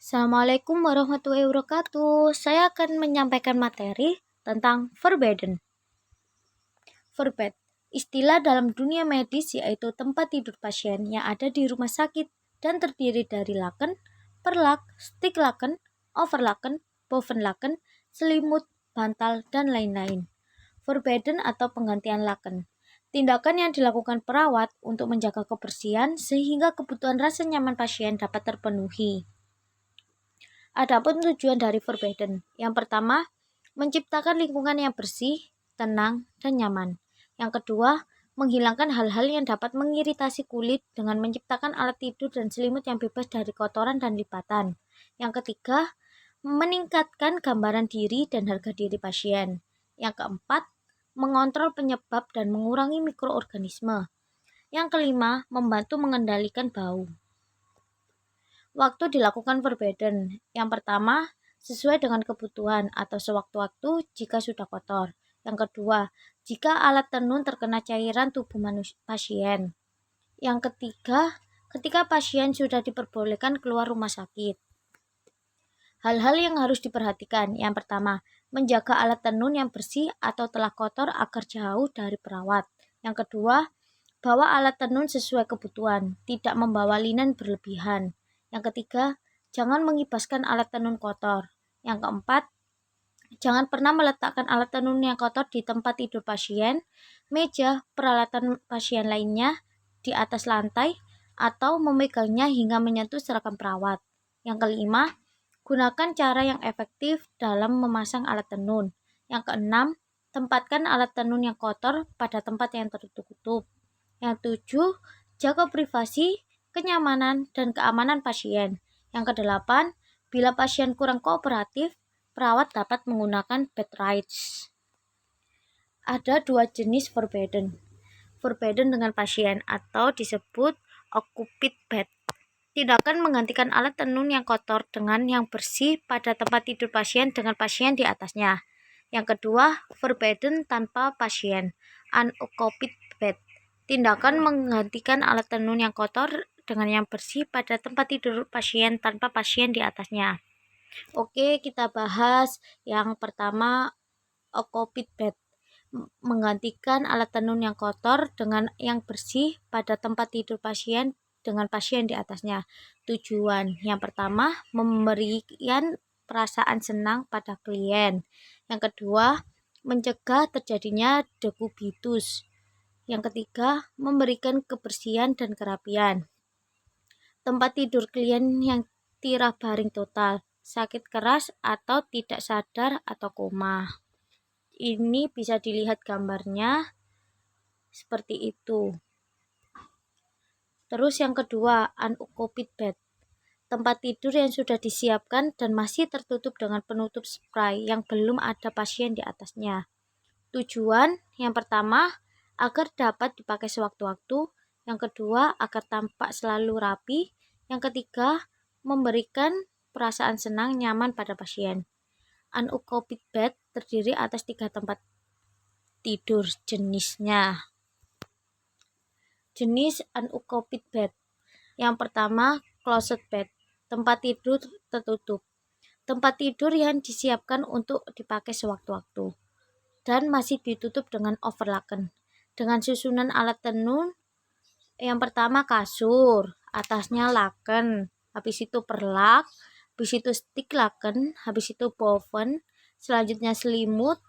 Assalamualaikum warahmatullahi wabarakatuh. Saya akan menyampaikan materi tentang forbidden. Forbid, istilah dalam dunia medis yaitu tempat tidur pasien yang ada di rumah sakit dan terdiri dari laken, perlak, stick laken, overlaken, boven laken, selimut, bantal, dan lain-lain. Forbidden atau penggantian laken. Tindakan yang dilakukan perawat untuk menjaga kebersihan sehingga kebutuhan rasa nyaman pasien dapat terpenuhi. Adapun tujuan dari forbidden, yang pertama, menciptakan lingkungan yang bersih, tenang, dan nyaman. Yang kedua, menghilangkan hal-hal yang dapat mengiritasi kulit dengan menciptakan alat tidur dan selimut yang bebas dari kotoran dan lipatan. Yang ketiga, meningkatkan gambaran diri dan harga diri pasien. Yang keempat, mengontrol penyebab dan mengurangi mikroorganisme. Yang kelima, membantu mengendalikan bau. Waktu dilakukan forbidden. Yang pertama, sesuai dengan kebutuhan atau sewaktu-waktu jika sudah kotor. Yang kedua, jika alat tenun terkena cairan tubuh pasien. Yang ketiga, ketika pasien sudah diperbolehkan keluar rumah sakit. Hal-hal yang harus diperhatikan. Yang pertama, menjaga alat tenun yang bersih atau telah kotor agar jauh dari perawat. Yang kedua, bawa alat tenun sesuai kebutuhan, tidak membawa linen berlebihan. Yang ketiga, jangan mengibaskan alat tenun kotor. Yang keempat, jangan pernah meletakkan alat tenun yang kotor di tempat tidur pasien, meja, peralatan pasien lainnya, di atas lantai, atau memegangnya hingga menyentuh seragam perawat. Yang kelima, gunakan cara yang efektif dalam memasang alat tenun. Yang keenam, tempatkan alat tenun yang kotor pada tempat yang tertutup. Yang tujuh, jaga privasi, kenyamanan, dan keamanan pasien. Yang kedelapan, bila pasien kurang kooperatif, perawat dapat menggunakan bed rest. Ada dua jenis forbidden. Forbidden dengan pasien atau disebut occupied bed. Tindakan menggantikan alat tenun yang kotor dengan yang bersih pada tempat tidur pasien dengan pasien di atasnya. Yang kedua, forbidden tanpa pasien, unoccupied bed. Tindakan menggantikan alat tenun yang kotor dengan yang bersih pada tempat tidur pasien tanpa pasien di atasnya. Oke, kita bahas yang pertama, occupied bed. Menggantikan alat tenun yang kotor dengan yang bersih pada tempat tidur pasien dengan pasien di atasnya. Tujuan yang pertama, memberikan perasaan senang pada klien. Yang kedua, mencegah terjadinya dekubitus. Yang ketiga, memberikan kebersihan dan kerapian. Tempat tidur klien yang tirah baring total, sakit keras atau tidak sadar atau koma. Ini bisa dilihat gambarnya seperti itu. Terus yang kedua, unoccupied bed. Tempat tidur yang sudah disiapkan dan masih tertutup dengan penutup spray yang belum ada pasien di atasnya. Tujuan yang pertama, agar dapat dipakai sewaktu-waktu. Yang kedua, agar tampak selalu rapi. Yang ketiga, memberikan perasaan senang nyaman pada pasien. Unoccupied bed terdiri atas 3 tempat tidur jenisnya. Jenis unoccupied bed. Yang pertama, closet bed. Tempat tidur tertutup. Tempat tidur yang disiapkan untuk dipakai sewaktu-waktu dan masih ditutup dengan overlaken. Dengan susunan alat tenun, yang pertama kasur, atasnya laken, habis itu perlak, habis itu stick laken, habis itu boven, selanjutnya selimut,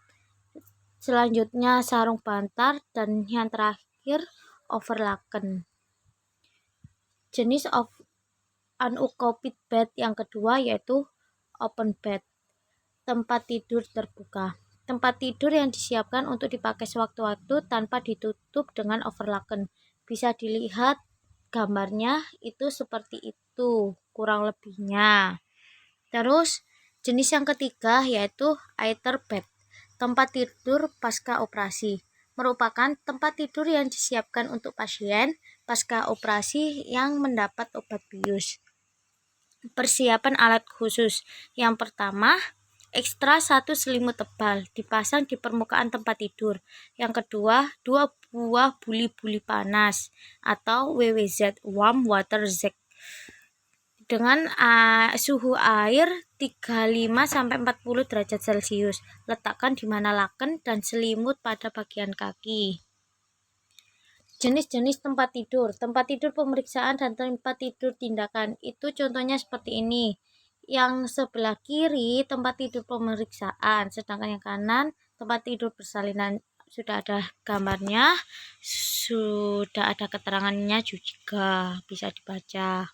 selanjutnya sarung bantal, dan yang terakhir overlaken. Jenis unoccupied bed yang kedua yaitu open bed, tempat tidur terbuka. Tempat tidur yang disiapkan untuk dipakai sewaktu-waktu tanpa ditutup dengan overlaken. Bisa dilihat gambarnya itu seperti itu kurang lebihnya. Terus jenis yang ketiga yaitu ITER bed, tempat tidur pasca operasi. Merupakan tempat tidur yang disiapkan untuk pasien pasca operasi yang mendapat obat bius. Persiapan alat khusus. Yang pertama, ekstra 1 selimut tebal dipasang di permukaan tempat tidur. Yang kedua, 2 buah buli-buli panas atau WWZ, warm water jet, dengan suhu air 35-40 derajat Celcius. Letakkan di mana laken dan selimut pada bagian kaki. Jenis-jenis tempat tidur. Tempat tidur pemeriksaan dan tempat tidur tindakan. Itu contohnya seperti ini. Yang sebelah kiri tempat tidur pemeriksaan, sedangkan yang kanan tempat tidur persalinan. Sudah ada gambarnya, sudah ada keterangannya juga, bisa dibaca.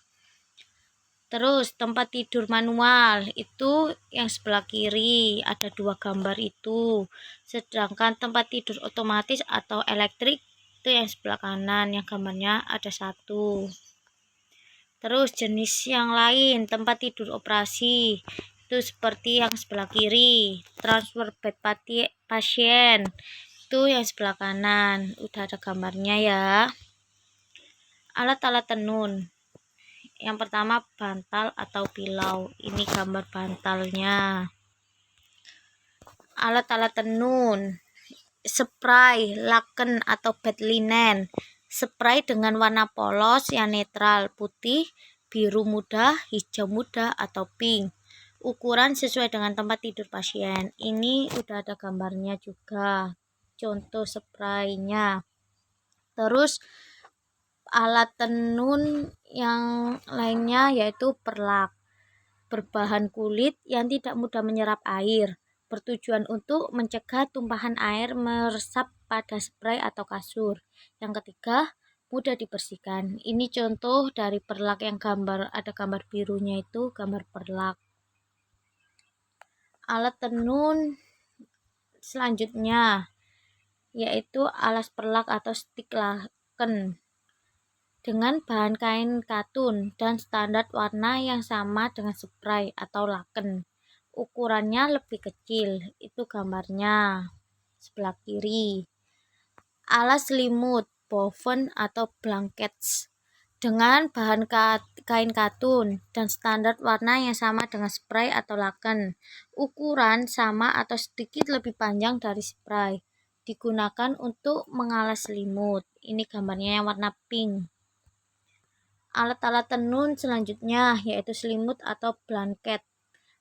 Terus tempat tidur manual itu yang sebelah kiri, ada 2 gambar itu. Sedangkan tempat tidur otomatis atau elektrik itu yang sebelah kanan, yang gambarnya ada 1. Terus jenis yang lain, tempat tidur operasi itu seperti yang sebelah kiri. Transfer bed pasien itu yang sebelah kanan, udah ada gambarnya ya. Alat-alat tenun. Yang pertama bantal atau pilau. Ini gambar bantalnya. Alat-alat tenun. Spray, laken atau bed linen. Spray dengan warna polos yang netral, putih, biru muda, hijau muda, atau pink. Ukuran sesuai dengan tempat tidur pasien. Ini udah ada gambarnya juga. Contoh spraynya. Terus alat tenun yang lainnya yaitu perlak, berbahan kulit yang tidak mudah menyerap air, bertujuan untuk mencegah tumpahan air meresap pada spray atau kasur. Yang ketiga, mudah dibersihkan. Ini contoh dari perlak yang ada gambar birunya, itu gambar perlak. Alat tenun selanjutnya yaitu alas perlak atau stik laken dengan bahan kain katun dan standar warna yang sama dengan spray atau laken. Ukurannya lebih kecil, itu gambarnya sebelah kiri. Alas selimut, boven atau blankets dengan bahan kain katun dan standar warna yang sama dengan spray atau laken. Ukuran sama atau sedikit lebih panjang dari spray. Digunakan untuk mengalas selimut. Ini gambarnya yang warna pink. Alat-alat tenun selanjutnya yaitu selimut atau blanket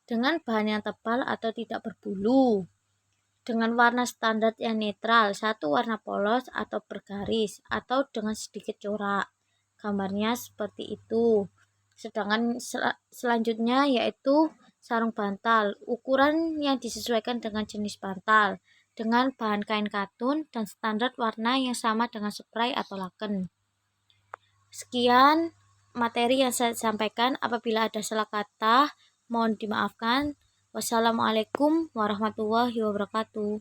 dengan bahan yang tebal atau tidak berbulu, dengan warna standar yang netral, 1 warna polos atau bergaris, atau dengan sedikit corak. Gambarnya seperti itu. Sedangkan selanjutnya yaitu sarung bantal, ukuran yang disesuaikan dengan jenis bantal, dengan bahan kain katun dan standar warna yang sama dengan spray atau laken. Sekian materi yang saya sampaikan. Apabila ada salah kata, mohon dimaafkan. Wassalamualaikum warahmatullahi wabarakatuh.